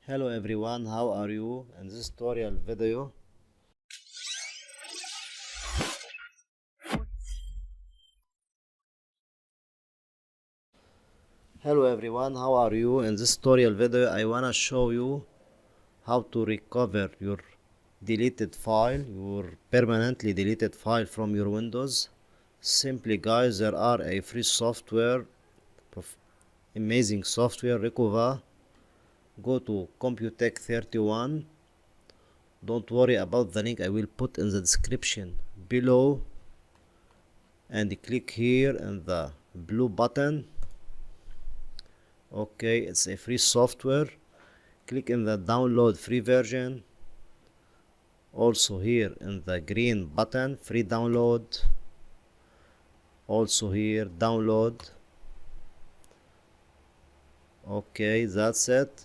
Hello everyone, how are you? In this tutorial video Hello everyone, how are you? In this tutorial video I wanna show you how to recover your deleted file, your permanently deleted file from your Windows. Simply guys, there are a free software, amazing software, Recover. Go to Computech 31. Don't worry about the link, I will put in the description below, and click here in the blue button. Okay, it's a free software. Click in the download free version. Also here in the green button, free download. Also here, download. Okay, that's it.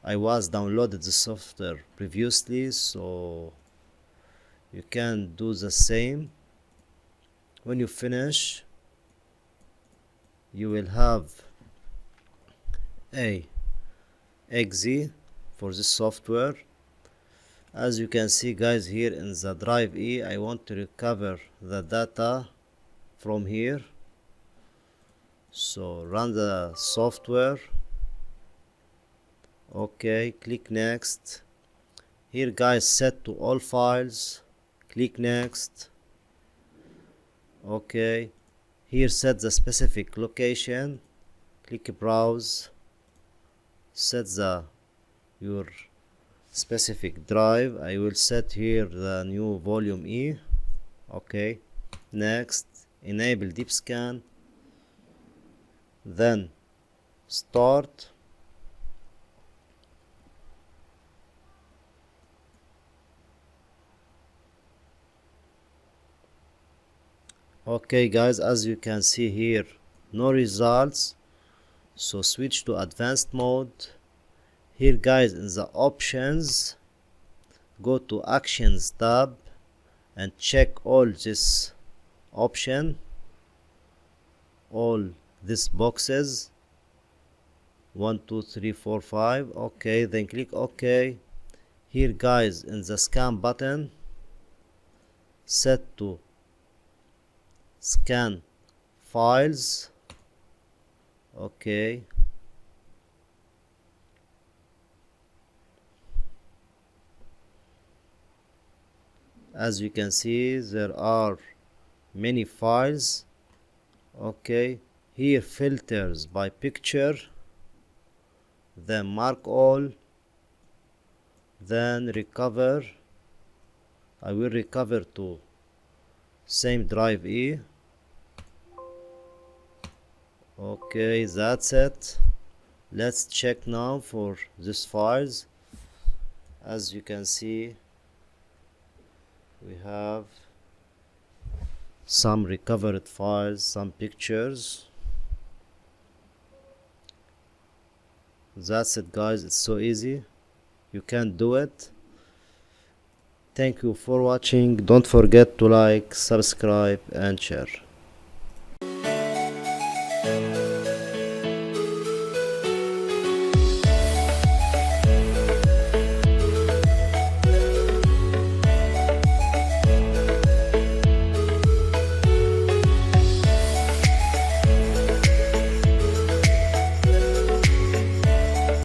I was downloaded the software previously, so you can do the same. When you finish, you will have a exe for this software. As you can see guys, here in the drive E, I want to recover the data from here, so run the software. Okay, click next. Here guys, set to all files, click next. Okay, here set the specific location, click browse, set your specific drive. I will set here the new volume E. Okay, next, enable deep scan, then start. Okay guys, as you can see here, no results, so switch to advanced mode. Here guys, in the options, go to actions tab and check all this option, all these boxes, 1 2 3 4 5. Okay, then click OK. Here guys, in the scan button, set to scan files. Okay, as you can see, there are many files. Okay, here filters by picture, then mark all, then recover. I will recover to same drive E. Okay, that's it. Let's check now for these files. As you can see, we have some recovered files, some pictures. That's it guys, it's so easy, you can do it. Thank you for watching. Don't forget to like, subscribe and share.